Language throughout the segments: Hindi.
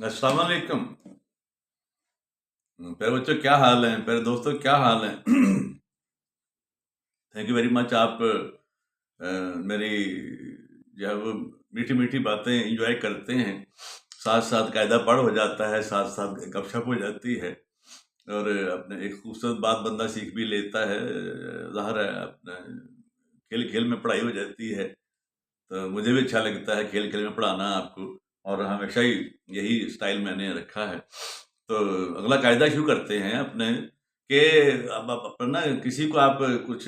अस्सलाम वालेकुम। प्यारे बच्चों, क्या हाल है? प्यारे दोस्तों, क्या हाल है? Thank you very much. आप मेरी जो है वो मीठी मीठी बातें एंजॉय करते हैं, साथ साथ कायदा पढ़ हो जाता है, साथ साथ गपशप हो जाती है, और अपने एक खूबसूरत बात बंदा सीख भी लेता है। ज़ाहिर है, अपने खेल खेल में पढ़ाई हो जाती है, तो मुझे भी अच्छा लगता है खेल खेल में पढ़ाना आपको, और हमेशा ही यही स्टाइल मैंने रखा है। तो अगला कायदा शुरू करते हैं अपने, कि अब आप अपना किसी को आप कुछ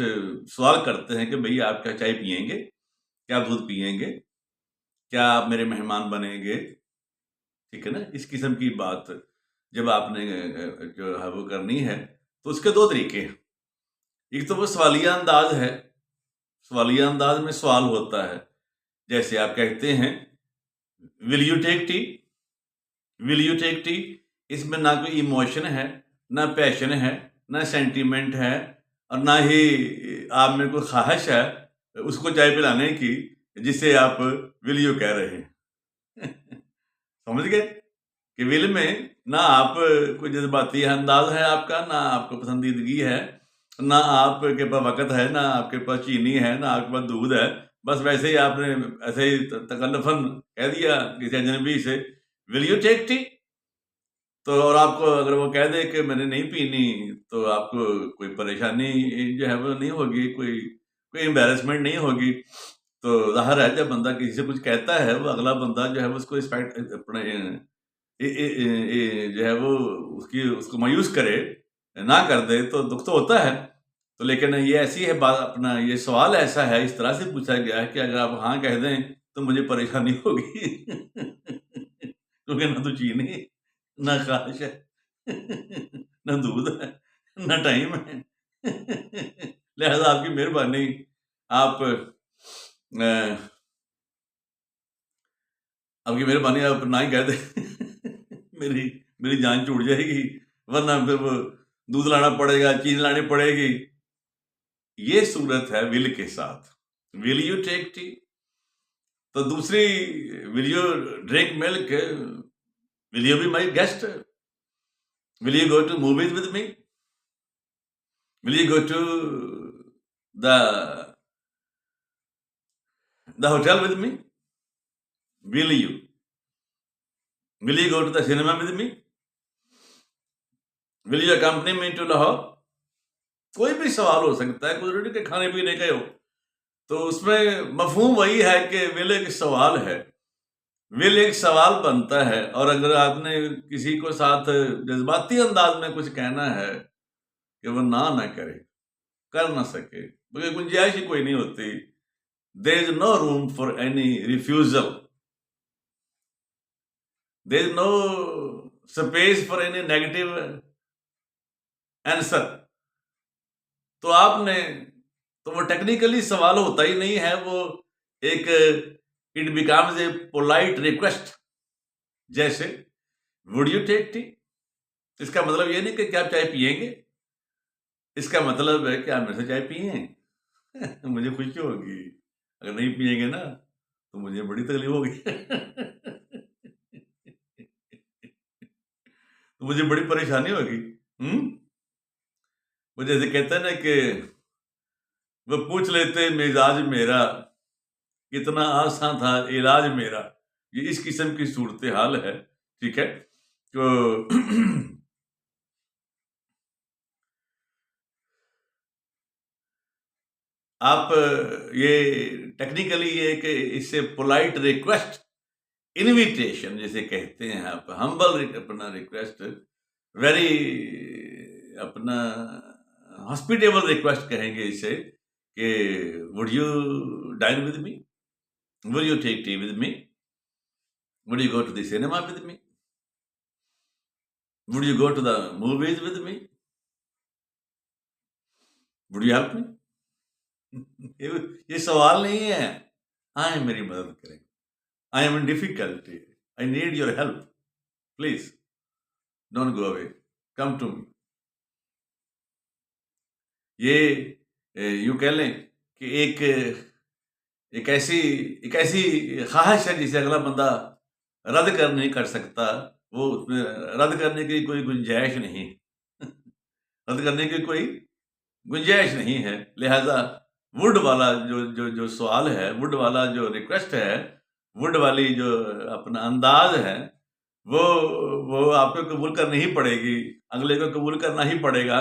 सवाल करते हैं कि भई आप क्या चाय पिएँगे? क्या आप दूध पिएँगे? क्या आप मेरे मेहमान बनेंगे? ठीक है ना? इस किस्म की बात जब आपने जो है वो करनी है, तो उसके 2 तरीके हैं। एक तो वो सवालिया अंदाज़ है, सवालिया अंदाज़ में सवाल होता है। जैसे आप कहते हैं, will you take tea? Will you take tea? इसमें ना कोई इमोशन है, ना पैशन है, ना सेंटीमेंट है, और ना ही आप में कोई ख्वाहिश है उसको चाय पिलाने की, जिसे आप विल यू कह रहे हैं। समझ गए? कि विल में ना आप कोई जज़्बाती अंदाज़ है आपका, ना आपको पसंदीदगी है, ना आपके पास वक़्त है, ना आपके पास चीनी है, ना आपके पास दूध है। बस वैसे ही आपने ऐसे ही तकल्लुफ़न कह दिया किसी अजनबी से, विल यू टेक टी? तो और आपको अगर वो कह दे कि मैंने नहीं पीनी, तो आपको कोई परेशानी जो है वो नहीं होगी, कोई एम्बैरेसमेंट नहीं होगी। तो ज़ाहिर है, जब बंदा किसी से कुछ कहता है, वो अगला बंदा जो है वो उसको रिस्पेक्ट अपने जो है वो उसकी उसको मायूस करे, ना कर दे, तो दुःख तो होता है। तो लेकिन ये ऐसी है बात, अपना ये सवाल ऐसा है, इस तरह से पूछा गया है कि अगर आप हाँ कह दें, तो मुझे परेशानी होगी। क्योंकि ना तो चीनी, ना ख़्वाहिश है, ना दूध है, ना टाइम है। लिहाज़ा आपकी मेहरबानी, आप आपकी मेहरबानी आप ना ही कह दें। मेरी मेरी जान छूट जाएगी, वरना फिर वो दूध लाना पड़ेगा, चीनी लानी पड़ेगी। ये सूरत है विल के साथ। Will you take tea? तो दूसरी, will you drink milk? Will you be my guest? Will you go to movies with me? Will you go to the hotel with me? Will you? Will you go to the cinema with me? Will you accompany me to Lahore? कोई भी सवाल हो सकता है, कोई ज़रूरी नहीं कि खाने पीने का ही हो। तो उसमें मफ़हूम वही है कि विल एक सवाल है। विल एक सवाल बनता है, और अगर आपने किसी को साथ जज़्बाती अंदाज़ में कुछ कहना है कि वो ना करे, कर ना सके, क्योंकि गुंजाइश ही कोई नहीं होती। There is no room for any refusal. There is no space for any negative answer. तो आपने, तो वो टेक्निकली सवाल होता ही नहीं है, वो एक, it becomes a polite request. जैसे, वुड यू टेक टी? इसका मतलब ये नहीं कि क्या आप चाय पिएंगे, इसका मतलब है कि आप मेरे से चाय पिए। मुझे खुशी होगी। अगर नहीं पिएंगे ना, तो मुझे बड़ी तकलीफ होगी। तो मुझे बड़ी परेशानी होगी। वो जैसे कहते हैं ना कि वो पूछ लेते मिजाज मेरा, कितना आसान था इलाज मेरा। ये इस किस्म की सूरत हाल है। ठीक है? तो आप ये टेक्निकली ये एक, इससे पोलाइट रिक्वेस्ट, इनविटेशन जिसे कहते हैं, आप हम्बल अपना रिक्वेस्ट, वेरी अपना हॉस्पिटेबल रिक्वेस्ट कहेंगे इसे, कि would you dine with me? Would you take tea with me? Would you go to the cinema with me? Would you go to the movies with me? Would you help me? ये सवाल नहीं है। हाँ, मेरी मदद करें। I am in difficulty, I need your help, please don't go away, come to me. ये यूं कह लें कि एक ऐसी एक ऐसी ख्वाहिश है जिसे अगला बंदा रद्द कर नहीं कर सकता, वो उसमें रद्द करने की कोई गुंजाइश नहीं। रद्द करने की कोई गुंजाइश नहीं है। लिहाजा वुड वाला जो सवाल है, वुड वाला जो रिक्वेस्ट है, वुड वाली जो अपना अंदाज है, वो वो आपको कबूल करनी ही पड़ेगी। अगले को कबूल करना ही पड़ेगा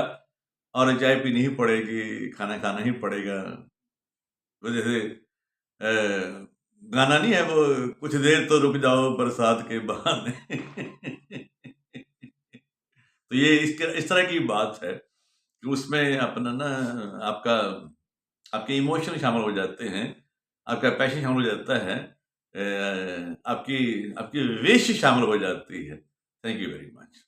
और चाय पीनी ही पड़ेगी, खाना खाना ही पड़ेगा। वो जैसे गाना नहीं है वो, कुछ देर तो रुक जाओ बरसात के बहाने। तो ये इस तरह की बात है कि उसमें अपना ना आपका आपके इमोशन शामिल हो जाते हैं, आपका पैशन शामिल हो जाता है, आपकी आपकी विश शामिल हो जाती है। Thank you very much.